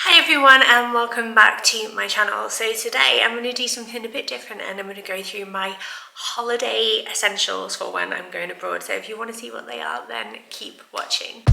Hi everyone and welcome back to my channel. So today I'm going to do something a bit different and I'm going to go through my holiday essentials for when I'm going abroad. So if you want to see what they are, then keep watching.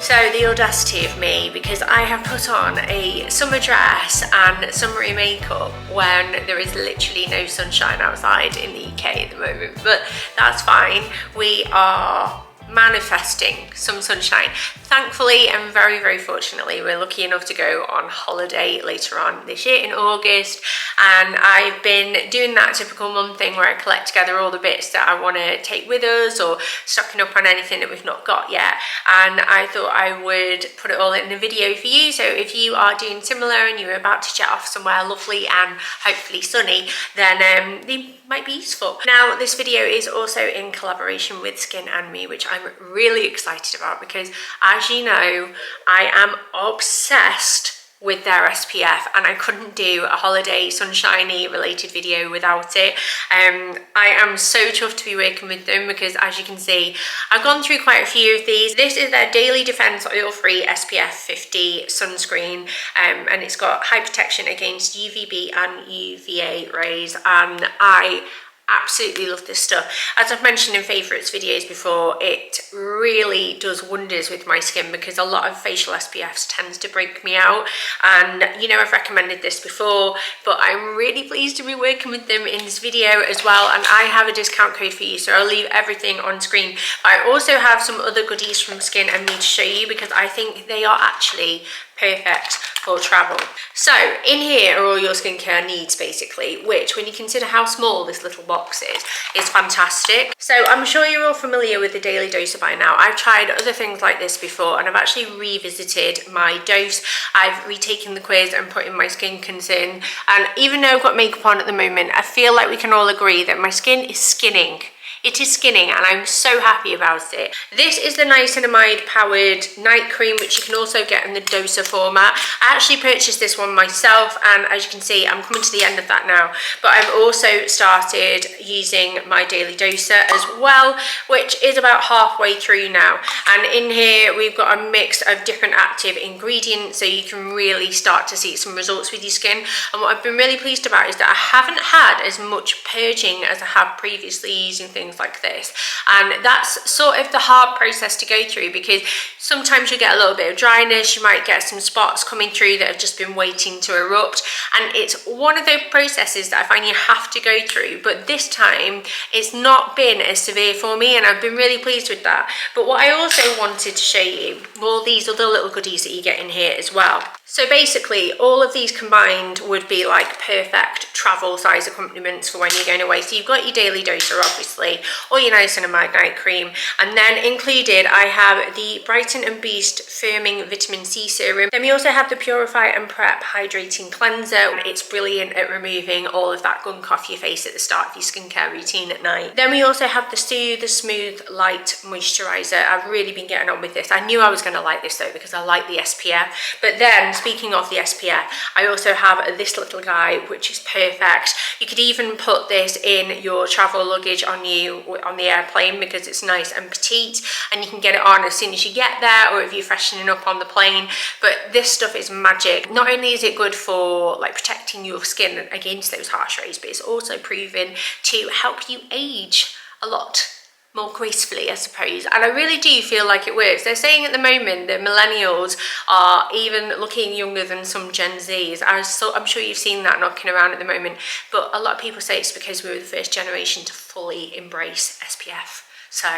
So the audacity of me, because I have put on a summer dress and summery makeup when there is literally no sunshine outside in the UK at the moment, but that's fine. We are manifesting some sunshine. Thankfully and very fortunately, we're lucky enough to go on holiday later on this year in August, and I've been doing that typical mum thing where I collect together all the bits that I want to take with us or stocking up on anything that we've not got yet, and I thought I would put it all in a video for you. So if you are doing similar and you're about to jet off somewhere lovely and hopefully sunny, then they might be useful. Now this video is also in collaboration with Skin and Me, which I'm really excited about because, as you know, I am obsessed with their SPF and I couldn't do a holiday sunshiny related video without it. I am so chuffed to be working with them because, as you can see, I've gone through quite a few of these. This is their Daily Defense Oil-Free SPF 50 sunscreen, and it's got high protection against UVB and UVA rays, and I absolutely love this stuff. As I've mentioned in favourites videos before, it really does wonders with my skin because a lot of facial SPFs tends to break me out, and you know I've recommended this before, but I'm really pleased to be working with them in this video as well, and I have a discount code for you, so I'll leave everything on screen. But I also have some other goodies from Skin and Me to show you because I think they are actually perfect for travel. So in here are all your skincare needs basically, which when you consider how small this little box is fantastic. So I'm sure you're all familiar with the Daily Doser by now. I've tried other things like this before and I've actually revisited my dose. I've retaken the quiz and put in my skin concern, and even though I've got makeup on at the moment, I feel like we can all agree that my skin is skinning. It is skinning and I'm so happy about it. This is the niacinamide powered night cream, which you can also get in the doser format. I actually purchased this one myself, and as you can see, I'm coming to the end of that now, but I've also started using my daily doser as well, which is about halfway through now. And in here we've got a mix of different active ingredients, so you can really start to see some results with your skin. And what I've been really pleased about is that I haven't had as much purging as I have previously using things like this, and that's sort of the hard process to go through because sometimes you get a little bit of dryness, you might get some spots coming through that have just been waiting to erupt, and it's one of those processes that I find you have to go through. But this time it's not been as severe for me and I've been really pleased with that. But what I also wanted to show you were all these other little goodies that you get in here as well. So basically all of these combined would be like perfect travel size accompaniments for when you're going away. So you've got your daily doser obviously, or your niacinamide night cream, and then included I have the Brighten and Boost Firming Vitamin C Serum. Then we also have the Purify and Prep Hydrating Cleanser. It's brilliant at removing all of that gunk off your face at the start of your skincare routine at night. Then we also have the Soothe the Smooth Light Moisturiser. I've really been getting on with this. I knew I was going to like this though because I like the SPF. But then speaking of the SPF, I also have this little guy which is perfect. You could even put this in your travel luggage on you on the airplane because it's nice and petite, and you can get it on as soon as you get there or if you're freshening up on the plane. But this stuff is magic. Not only is it good for like protecting your skin against those harsh rays, but it's also proven to help you age a lot more gracefully, I suppose, and I really do feel like it works. They're saying at the moment that millennials are even looking younger than some Gen Zs. I'm sure you've seen that knocking around at the moment, but a lot of people say it's because we were the first generation to fully embrace SPF. So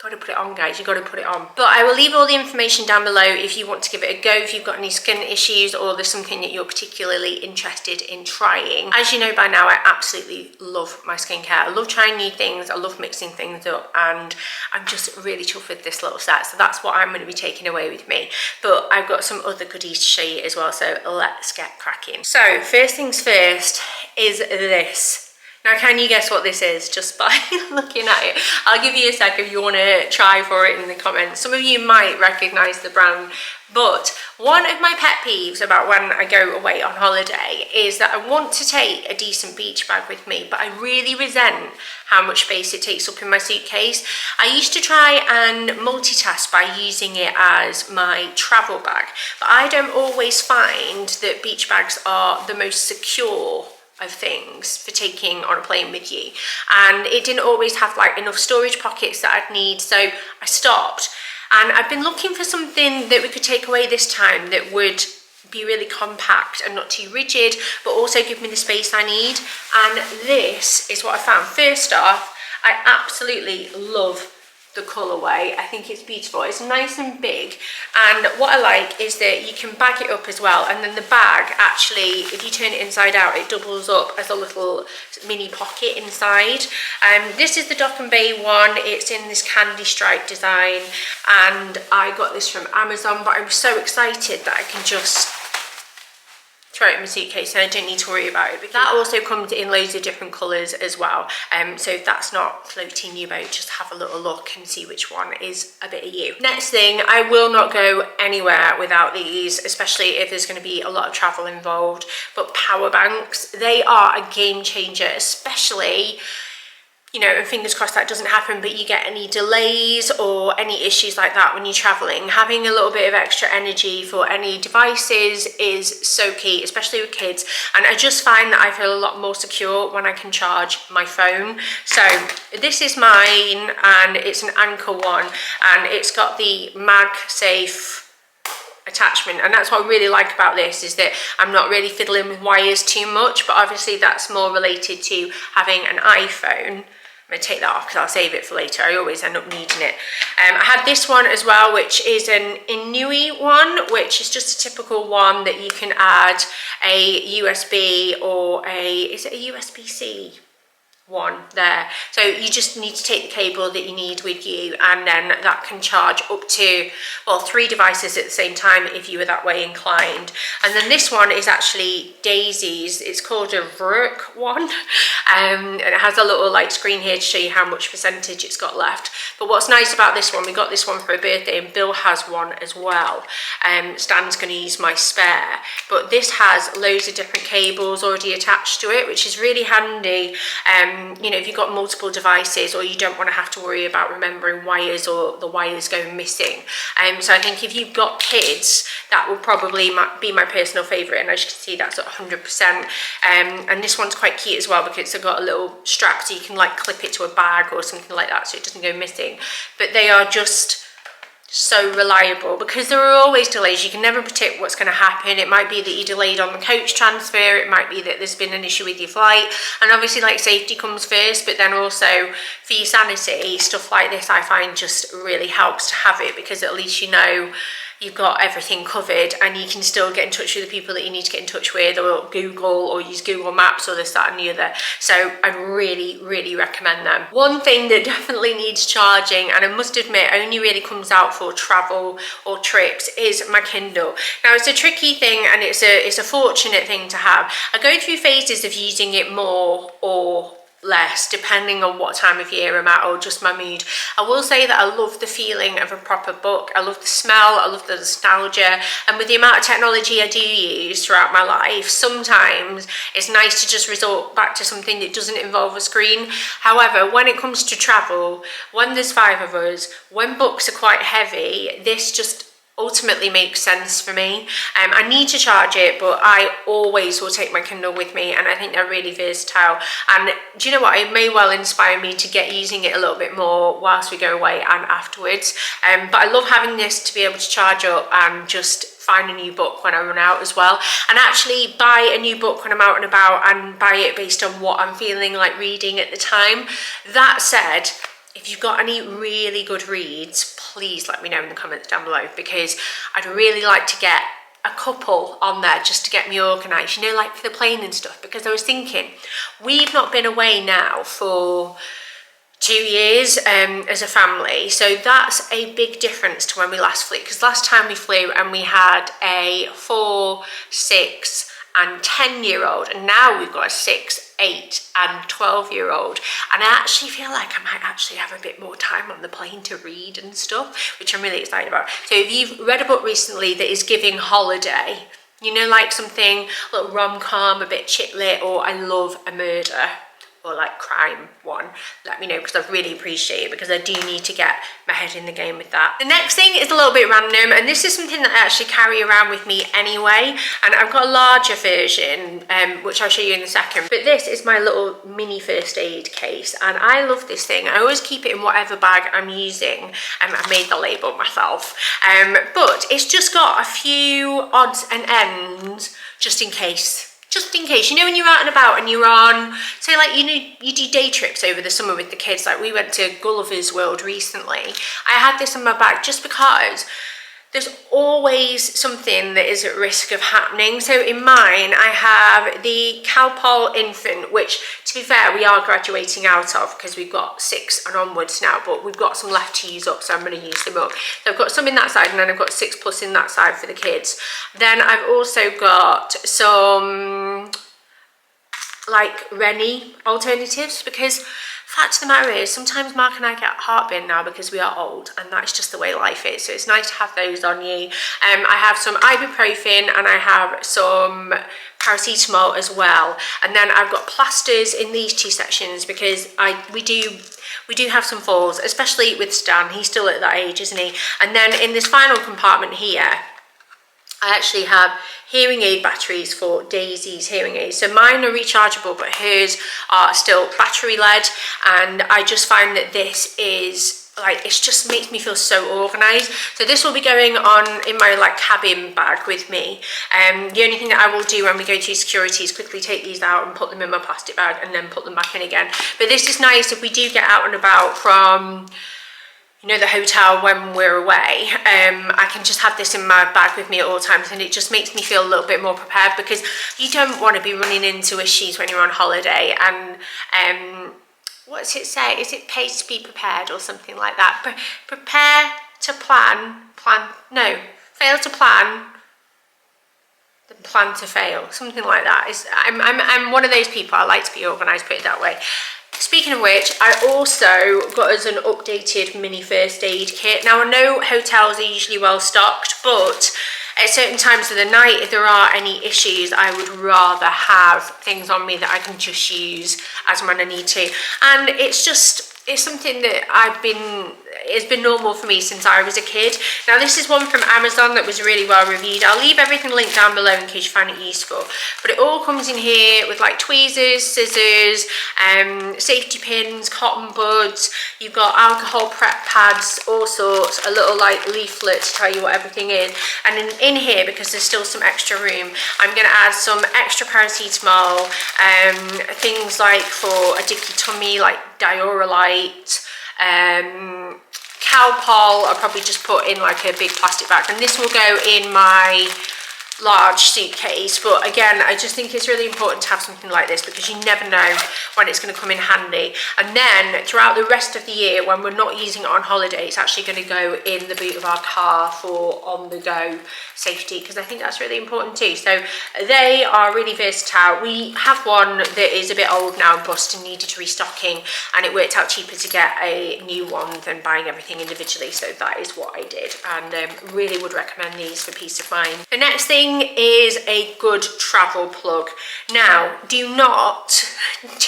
got to put it on, guys, you got to put it on. But I will leave all the information down below if you want to give it a go, if you've got any skin issues or there's something that you're particularly interested in trying. As you know by now, I absolutely love my skincare. I love trying new things, I love mixing things up, and I'm just really chuffed with this little set. So that's what I'm going to be taking away with me. But I've got some other goodies to show you as well, so let's get cracking. So first things first is this. Now, can you guess what this is just by looking at it? I'll give you a sec if you want to try for it in the comments. Some of you might recognise the brand, but one of my pet peeves about when I go away on holiday is that I want to take a decent beach bag with me, but I really resent how much space it takes up in my suitcase. I used to try and multitask by using it as my travel bag, but I don't always find that beach bags are the most secure of things for taking on a plane with you, and it didn't always have like enough storage pockets that I'd need, so I stopped. And I've been looking for something that we could take away this time that would be really compact and not too rigid, but also give me the space I need, and this is what I found. First off, I absolutely love the colourway. I think it's beautiful. It's nice and big, and what I like is that you can bag it up as well, and then the bag actually, if you turn it inside out, it doubles up as a little mini pocket inside. This is the Dock and Bay one. It's in this candy stripe design, and I got this from Amazon, but I'm so excited that I can just throw it in my suitcase and I don't need to worry about it. But that also comes in loads of different colours as well, so if that's not floating you boat, just have a little look and see which one is a bit of you. Next thing, I will not go anywhere without these, especially if there's going to be a lot of travel involved, but power banks, they are a game changer, especially, you know, and fingers crossed that doesn't happen, but you get any delays or any issues like that when you're traveling. Having a little bit of extra energy for any devices is so key, especially with kids. And I just find that I feel a lot more secure when I can charge my phone. So this is mine, and it's an Anchor one, and it's got the MagSafe attachment, and that's what I really like about this, is that I'm not really fiddling with wires too much, but obviously that's more related to having an iPhone. I'm going to take that off because I'll save it for later. I always end up needing it. I had this one as well, which is an Inui one, which is just a typical one that you can add a USB or is it a USB-C one there. So you just need to take the cable that you need with you, and then that can charge up to, well, 3 devices at the same time if you were that way inclined. And then this one is actually Daisy's. It's called a Vrk one, and it has a little like screen here to show you how much percentage it's got left. But what's nice about this one, we got this one for a birthday, and Bill has one as well. Stan's going to use my spare, but this has loads of different cables already attached to it, which is really handy. You know, if you've got multiple devices, or you don't want to have to worry about remembering wires or the wires going missing. So I think if you've got kids, that will probably be my personal favourite, and as you can see, that's at 100%. And this one's quite cute as well, because it's got a little strap so you can like clip it to a bag or something like that so it doesn't go missing. But they are just so reliable, because there are always delays. You can never predict what's going to happen. It might be that you're delayed on the coach transfer, it might be that there's been an issue with your flight, and obviously like safety comes first, but then also for your sanity, stuff like this I find just really helps to have it, because at least you know you've got everything covered, and you can still get in touch with the people that you need to get in touch with, or Google, or use Google Maps, or this, that and the other. So I really recommend them. One thing that definitely needs charging, and I must admit only really comes out for travel or trips, is my Kindle. Now it's a tricky thing, and it's a fortunate thing to have. I go through phases of using it more or less depending on what time of year I'm at, or just my mood. I will say that I love the feeling of a proper book. I love the smell, I love the nostalgia, and with the amount of technology I do use throughout my life, sometimes it's nice to just resort back to something that doesn't involve a screen. However, when it comes to travel, when there's 5 of us, when books are quite heavy, this just ultimately makes sense for me. I need to charge it, but I always will take my Kindle with me, and I think they're really versatile. And do you know what, it may well inspire me to get using it a little bit more whilst we go away and afterwards. But I love having this to be able to charge up and just find a new book when I run out as well, and actually buy a new book when I'm out and about, and buy it based on what I'm feeling like reading at the time. That said, if you've got any really good reads, please let me know in the comments down below, because I'd really like to get a couple on there just to get me organised, you know, like for the plane and stuff. Because I was thinking, we've not been away now for 2 years as a family, so that's a big difference to when we last flew, because last time we flew and we had a 4, 6 and 10-year-old, and now we've got a 6 8 and 12-year-old, and I actually feel like I might actually have a bit more time on the plane to read and stuff, which I'm really excited about. So if you've read a book recently that is giving holiday, you know, like something, a little rom-com, a bit chick lit, or I love a murder or like crime one, let me know, because I really appreciate it, because I do need to get my head in the game with that. The next thing is a little bit random, and this is something that I actually carry around with me anyway, and I've got a larger version, which I'll show you in a second, but this is my little mini first aid case, and I love this thing. I always keep it in whatever bag I'm using, and I've made the label myself, but it's just got a few odds and ends just in case. Just in case, you know, when you're out and about and you're on, say like, you know, you do day trips over the summer with the kids, like we went to Gulliver's World recently. I had this in my bag just because there's always something that is at risk of happening. So in mine, I have the Calpol infant, which to be fair, we are graduating out of because we've got 6 and onwards now, but we've got some left to use up, so I'm going to use them up. So I've got some in that side, and then I've got 6+ in that side for the kids. Then I've also got some like Rennie alternatives, because fact of the matter is, sometimes Mark and I get heartburn now because we are old, and that's just the way life is. So it's nice to have those on you. I have some ibuprofen, and I have some paracetamol as well. And then I've got plasters in these 2 sections, because we do have some falls, especially with Stan. He's still at that age, isn't he? And then in this final compartment here, I actually have hearing aid batteries for Daisy's hearing aids. So mine are rechargeable, but hers are still battery led. And I just find that this is like, it just makes me feel so organized. So this will be going on in my like cabin bag with me. The only thing that I will do when we go to security is quickly take these out and put them in my plastic bag and then put them back in again. But this is nice if we do get out and about from, you know, the hotel when we're away. I can just have this in my bag with me at all times, and it just makes me feel a little bit more prepared, because you don't want to be running into issues when you're on holiday. And what's it say? Is it paid to be prepared or something like that? Prepare to plan, fail to plan, then plan to fail, something like that. I'm one of those people, I like to be organised, put it that way. Speaking of which, I also got us an updated mini first aid kit. Now, I know hotels are usually well stocked, but at certain times of the night, if there are any issues, I would rather have things on me that I can just use as when I need to. And it's something that it's been normal for me since I was a kid. Now, this is one from Amazon that was really well reviewed. I'll leave everything linked down below in case you find it useful. But it all comes in here with like tweezers, scissors, safety pins, cotton buds. You've got alcohol prep pads, all sorts, a little like leaflet to tell you what everything is. And in here, because there's still some extra room, I'm going to add some extra paracetamol, things like for a dicky tummy, like Diorolite, Calpol. I'll probably just put in like a big plastic bag, and this will go in my large suitcase. But again, I just think it's really important to have something like this, because you never know when it's going to come in handy. And then throughout the rest of the year, when we're not using it on holiday, it's actually going to go in the boot of our car for on the go safety, because I think that's really important too. So they are really versatile. We have one that is a bit old now and bust and needed restocking, and it worked out cheaper to get a new one than buying everything individually. So that is what I did, and really would recommend these for peace of mind. The next thing is a good travel plug. Now, do not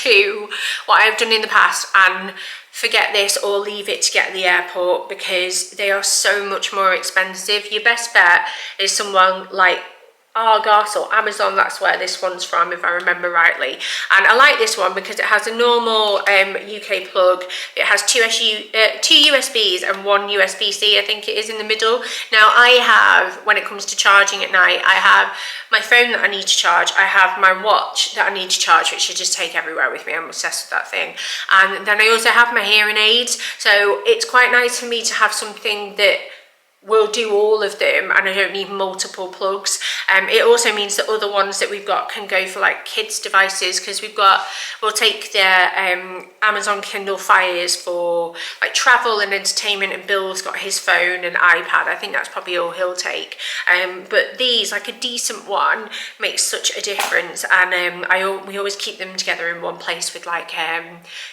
do what I've done in the past and forget this or leave it to get to the airport, because they are so much more expensive. Your best bet is someone like Argos or Amazon. That's where this one's from, if I remember rightly. And I like this one because it has a normal UK plug. It has two USBs and one USB-C, I think it is, in the middle. Now, I have, when it comes to charging at night, I have my phone that I need to charge, I have my watch that I need to charge, which I just take everywhere with me. I'm obsessed with that thing. And then I also have my hearing aids. So it's quite nice for me to have something that will do all of them, and I don't need multiple plugs. It also means that other ones that we've got can go for like kids devices, because we'll take their Amazon Kindle Fires for like travel and entertainment, and Bill's got his phone and iPad. I think that's probably all he'll take, but these, like a decent one, makes such a difference. And we always keep them together in one place with like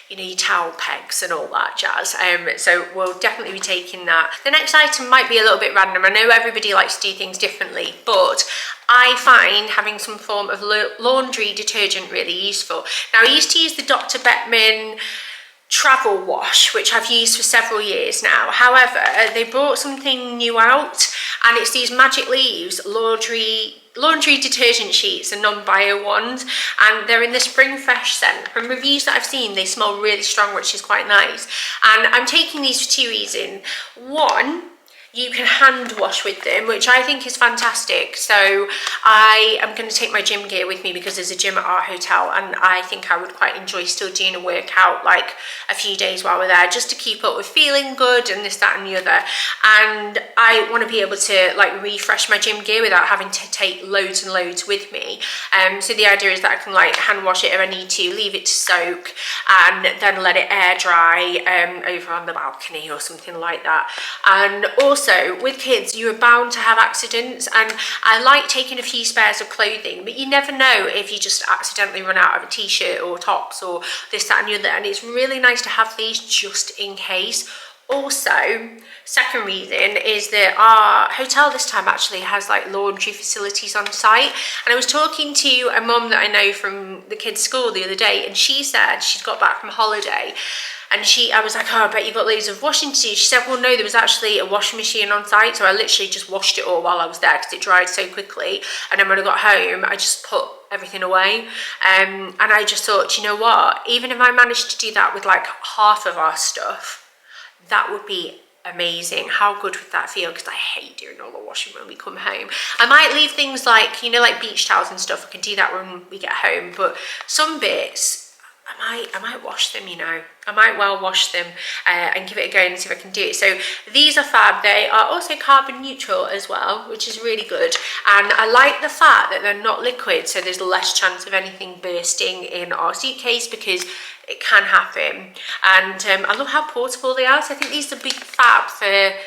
you know, your towel pegs and all that jazz. So we'll definitely be taking that. The next item might be a little bit random. I know everybody likes to do things differently, but I find having some form of laundry detergent really useful. Now, I used to use the Dr. Beckman travel wash, which I've used for several years now. However, they brought something new out, and it's these Magic Leaves laundry detergent sheets, and non-bio ones, and they're in the spring fresh scent. From reviews that I've seen, they smell really strong, which is quite nice. And I'm taking these for two reasons. One, you can hand wash with them, which I think is fantastic. So I am going to take my gym gear with me, because there's a gym at our hotel, and I think I would quite enjoy still doing a workout like a few days while we're there, just to keep up with feeling good and this, that and the other. And I want to be able to like refresh my gym gear without having to take loads and loads with me. So the idea is that I can like hand wash it if I need to, leave it to soak, and then let it air dry over on the balcony or something like that. And also, with kids, you are bound to have accidents, and I like taking a few spares of clothing, but you never know if you just accidentally run out of a t-shirt or tops or this, that and the other, and it's really nice to have these just in case. Also, second reason is that our hotel this time actually has like laundry facilities on site, and I was talking to a mum that I know from the kids' school the other day, and she said she's got back from holiday, and I was like, oh, I bet you've got loads of washing to do. She said, well, no, there was actually a washing machine on site, so I literally just washed it all while I was there, because it dried so quickly. And then when I got home, I just put everything away. And I just thought, you know what, even if I managed to do that with like half of our stuff, that would be amazing. How good would that feel? Because I hate doing all the washing when we come home. I might leave things like, you know, like beach towels and stuff. I can do that when we get home, but some bits I might wash them, you know. I might well wash them and give it a go and see if I can do it. So these are fab. They are also carbon neutral as well, which is really good. And I like the fact that they're not liquid, so there's less chance of anything bursting in our suitcase, because it can happen. And I love how portable they are. So I think these are big fab for,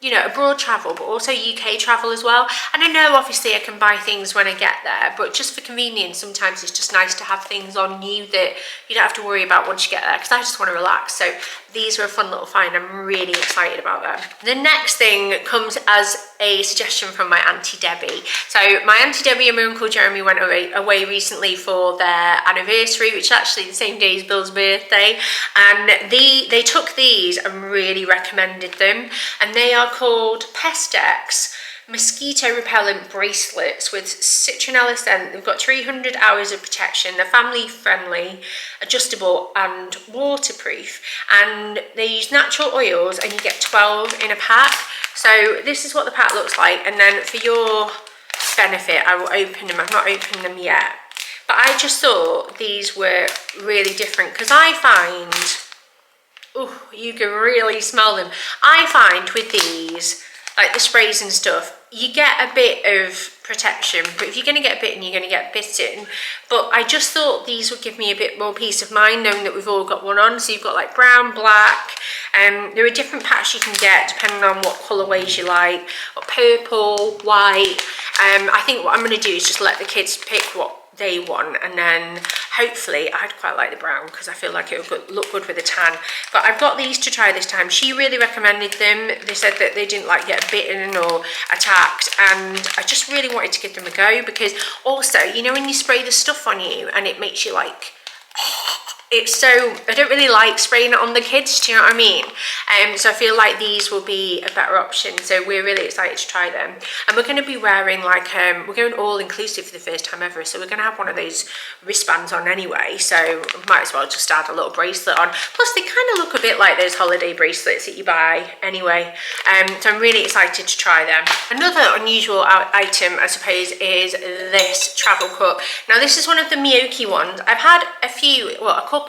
you know, abroad travel, but also UK travel as well. And I know obviously I can buy things when I get there, but just for convenience, sometimes it's just nice to have things on you that you don't have to worry about once you get there, because I just want to relax. So these are a fun little find. I'm really excited about them. The next thing comes as a suggestion from my Auntie Debbie. So my Auntie Debbie and my Uncle Jeremy went away recently for their anniversary, which is actually the same day as Bill's birthday. And they took these and really recommended them. And they are called Pestex mosquito repellent bracelets with citronella scent. They've got 300 hours of protection. They're family friendly, adjustable and waterproof, and they use natural oils, and you get 12 in a pack. So this is what the pack looks like, and then for your benefit I will open them. I've not opened them yet, but I just thought these were really different, because I find, oh, you can really smell them. I find with these, like the sprays and stuff, you get a bit of protection, but if you're going to get bitten, you're going to get bitten. But I just thought these would give me a bit more peace of mind, knowing that we've all got one on. So you've got like brown, black, there are different packs you can get depending on what colourways you like, or purple, white. I think what I'm going to do is just let the kids pick what they want, and then hopefully, I'd quite like the brown because I feel like it would look good with a tan. But I've got these to try this time. She really recommended them. They said that they didn't like get bitten or attacked, and I just really wanted to give them a go, because also, you know, when you spray the stuff on you and it makes you like, it's so, I don't really like spraying it on the kids, do you know what I mean? So I feel like these will be a better option. So we're really excited to try them. And we're going to be wearing like, we're going all inclusive for the first time ever. So we're going to have one of those wristbands on anyway. So might as well just add a little bracelet on. Plus they kind of look a bit like those holiday bracelets that you buy anyway. So I'm really excited to try them. Another unusual item, I suppose, is this travel cup. Now this is one of the Miyoki ones. I've had a few, well, a couple